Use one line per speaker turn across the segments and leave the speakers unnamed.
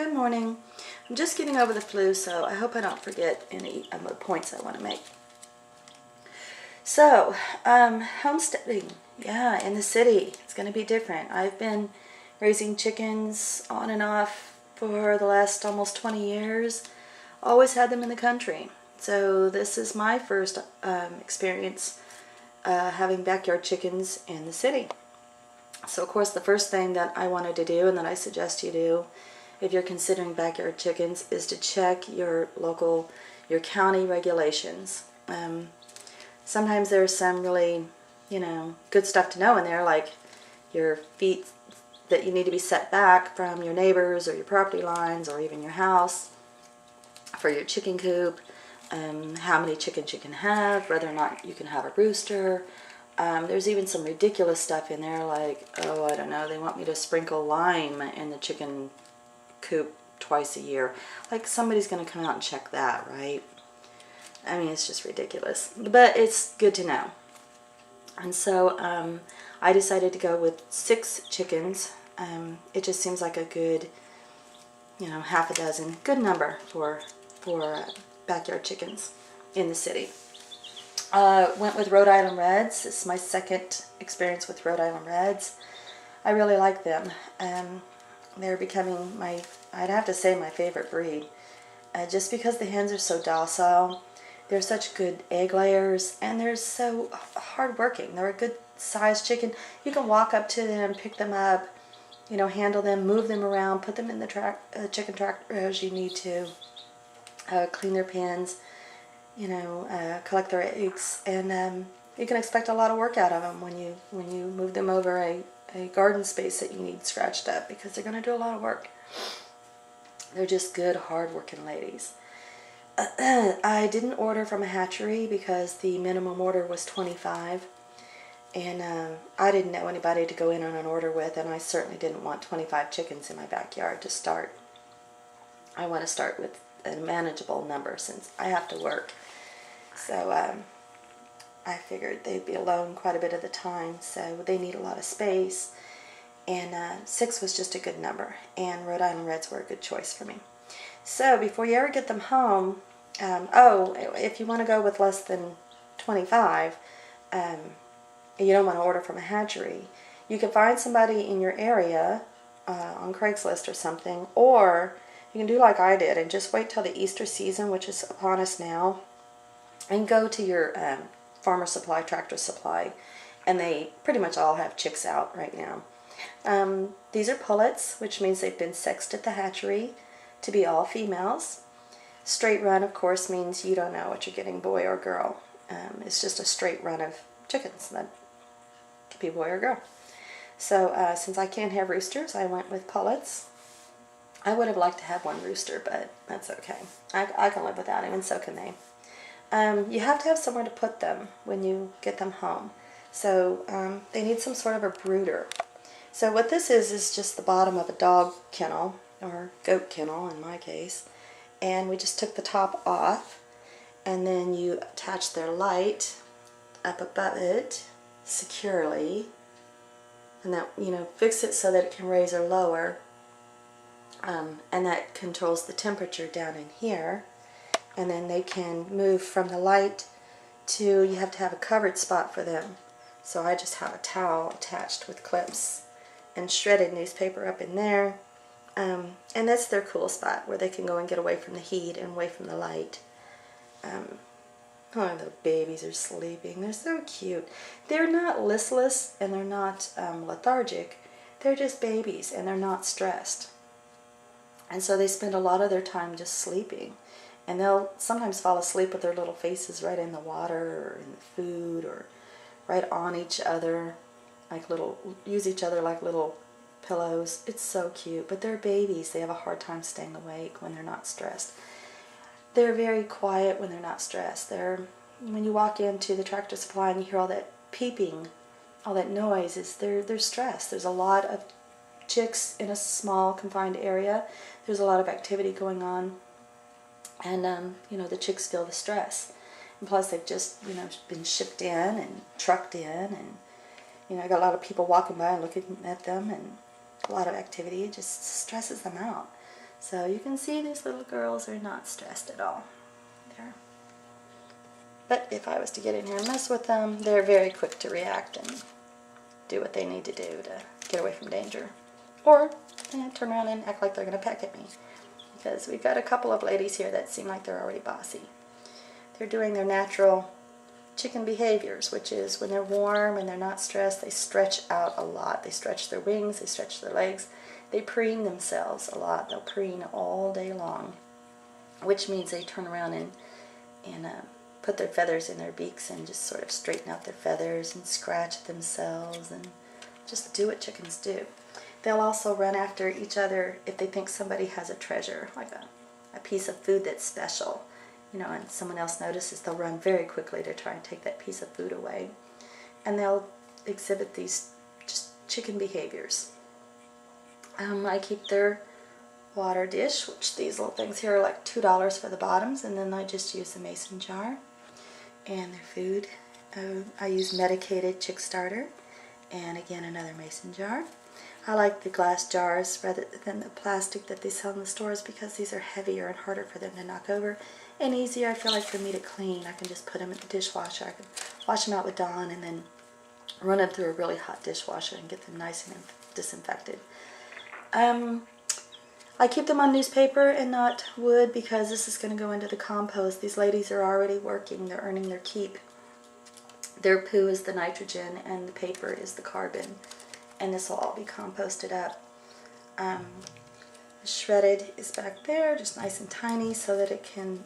Good morning. I'm just getting over the flu, so I hope I don't forget any of the points I want to make. So, homesteading, yeah, in the city, it's going to be different. I've been raising chickens on and off for the last almost 20 years. Always had them in the country. So this is my first experience having backyard chickens in the city. So of course the first thing that I wanted to do, and that I suggest you do if you're considering backyard chickens, is to check your county regulations. Sometimes there's some really, good stuff to know in there, like your feet that you need to be set back from your neighbors or your property lines or even your house for your chicken coop, how many chickens you can have, whether or not you can have a rooster. There's even some ridiculous stuff in there like, oh, I don't know, they want me to sprinkle lime in the chicken coop twice a year. Like, somebody's going to come out and check that, right? I mean, it's just ridiculous. But it's good to know. And so I decided to go with 6 chickens. It just seems like a good, half a dozen, good number for backyard chickens in the city. Went with Rhode Island Reds. This is my second experience with Rhode Island Reds. I really like them. They're becoming I'd have to say, my favorite breed. Just because the hens are so docile, they're such good egg layers, and they're so hard-working. They're a good sized chicken. You can walk up to them, pick them up, handle them, move them around, put them in the chicken tractor as you need to, clean their pens, collect their eggs, and you can expect a lot of work out of them when you move them over a garden space that you need scratched up, because they're going to do a lot of work. They're just good, hard-working ladies. I didn't order from a hatchery because the minimum order was 25, and I didn't know anybody to go in on an order with, and I certainly didn't want 25 chickens in my backyard to start. I want to start with a manageable number since I have to work. So I figured they'd be alone quite a bit of the time, so they need a lot of space, and 6 was just a good number, and Rhode Island Reds were a good choice for me. So before you ever get them home, if you want to go with less than 25, and you don't want to order from a hatchery, you can find somebody in your area on Craigslist or something, or you can do like I did and just wait till the Easter season, which is upon us now, and go to your Farmer Supply, Tractor Supply, and they pretty much all have chicks out right now. These are pullets, which means they've been sexed at the hatchery to be all females. Straight run, of course, means you don't know what you're getting, boy or girl. It's just a straight run of chickens that could be boy or girl. So since I can't have roosters, I went with pullets. I would have liked to have one rooster, but that's okay. I can live without him, and so can they. You have to have somewhere to put them when you get them home. So they need some sort of a brooder. So what this is just the bottom of a dog kennel, or goat kennel in my case. And we just took the top off, and then you attach their light up above it securely, and that, fix it so that it can raise or lower, and that controls the temperature down in here. And then they can move from the light to, you have to have a covered spot for them. So I just have a towel attached with clips and shredded newspaper up in there. And that's their cool spot where they can go and get away from the heat and away from the light. The babies are sleeping. They're so cute. They're not listless and they're not lethargic. They're just babies, and they're not stressed. And so they spend a lot of their time just sleeping. And they'll sometimes fall asleep with their little faces right in the water or in the food, or right on each other, use each other like little pillows. It's so cute. But they're babies. They have a hard time staying awake when they're not stressed. They're very quiet when they're not stressed. When you walk into the Tractor Supply and you hear all that peeping, all that noise, they're stressed. There's a lot of chicks in a small confined area. There's a lot of activity going on. And, the chicks feel the stress. And plus, they've just, been shipped in and trucked in. And, I got a lot of people walking by and looking at them, and a lot of activity. It just stresses them out. So you can see these little girls are not stressed at all. There. But if I was to get in here and mess with them, they're very quick to react and do what they need to do to get away from danger. Or turn around and act like they're going to peck at me. Because we've got a couple of ladies here that seem like they're already bossy. They're doing their natural chicken behaviors, which is when they're warm and they're not stressed, they stretch out a lot. They stretch their wings, they stretch their legs. They preen themselves a lot. They'll preen all day long, which means they turn around and put their feathers in their beaks and just sort of straighten out their feathers and scratch themselves and just do what chickens do. They'll also run after each other if they think somebody has a treasure, like a piece of food that's special, and someone else notices. They'll run very quickly to try and take that piece of food away. And they'll exhibit these just chicken behaviors. I keep their water dish, which these little things here are like $2 for the bottoms, and then I just use the mason jar. And their food, I use medicated chick starter, and again another mason jar. I like the glass jars rather than the plastic that they sell in the stores because these are heavier and harder for them to knock over, and easier, I feel like, for me to clean. I can just put them in the dishwasher. I can wash them out with Dawn and then run them through a really hot dishwasher and get them nice and disinfected. I keep them on newspaper and not wood because this is going to go into the compost. These ladies are already working. They're earning their keep. Their poo is the nitrogen and the paper is the carbon. And this will all be composted up. The shredded is back there, just nice and tiny so that it can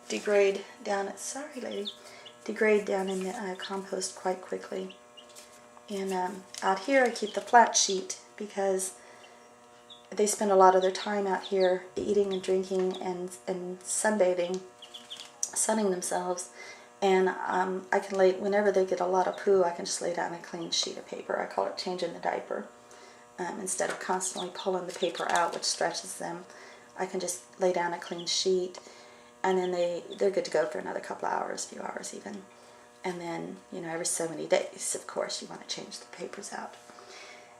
degrade down. Sorry, lady. Degrade down in the compost quite quickly. And out here I keep the flat sheet because they spend a lot of their time out here eating and drinking and sunbathing, sunning themselves. And I can lay, whenever they get a lot of poo, I can just lay down a clean sheet of paper. I call it changing the diaper. Instead of constantly pulling the paper out, which stretches them, I can just lay down a clean sheet, and then they're good to go for another couple hours, a few hours even. And then, every so many days, of course, you want to change the papers out.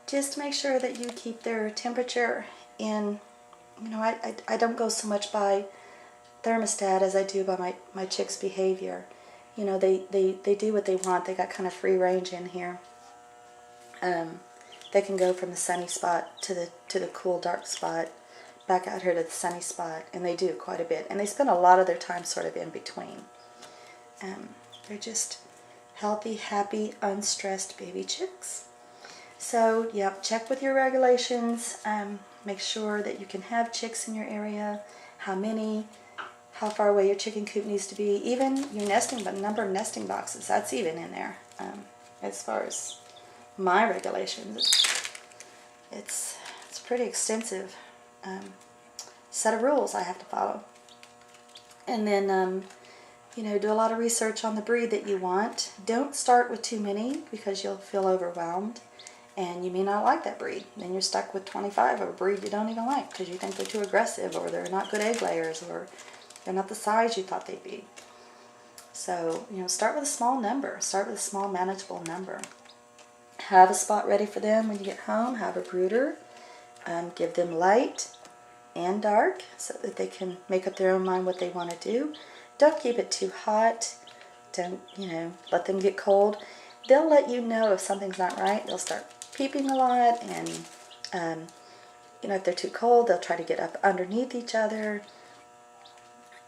Just make sure that you keep their temperature in, I don't go so much by thermostat as I do by my chicks' behavior. They do what they want. They got kind of free range in here. They can go from the sunny spot to the cool dark spot, back out here to the sunny spot, and they do quite a bit. And they spend a lot of their time sort of in between. They're just healthy, happy, unstressed baby chicks. So, yep, check with your regulations. Make sure that you can have chicks in your area, how many, how far away your chicken coop needs to be, even your nesting, but number of nesting boxes, that's even in there. As far as my regulations, it's pretty extensive set of rules I have to follow. And then, do a lot of research on the breed that you want. Don't start with too many because you'll feel overwhelmed. And you may not like that breed. Then you're stuck with 25 of a breed you don't even like because you think they're too aggressive, or they're not good egg layers, or they're not the size you thought they'd be. So, start with a small number. Start with a small, manageable number. Have a spot ready for them when you get home. Have a brooder. Give them light and dark so that they can make up their own mind what they want to do. Don't keep it too hot. Don't, let them get cold. They'll let you know if something's not right. They'll start peeping a lot, and if they're too cold, they'll try to get up underneath each other.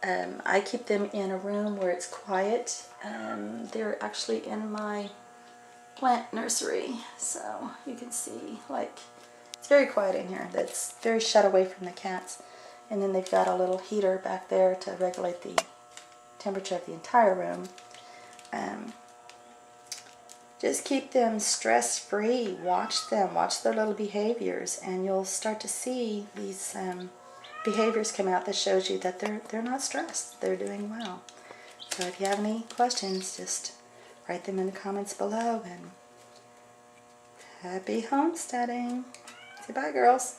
I keep them in a room where it's quiet. They're actually in my plant nursery, so you can see, it's very quiet in here. That's very shut away from the cats. And then they've got a little heater back there to regulate the temperature of the entire room. Just keep them stress-free. Watch them. Watch their little behaviors, and you'll start to see these behaviors come out that shows you that they're not stressed. They're doing well. So if you have any questions, just write them in the comments below, and happy homesteading. Say bye, girls.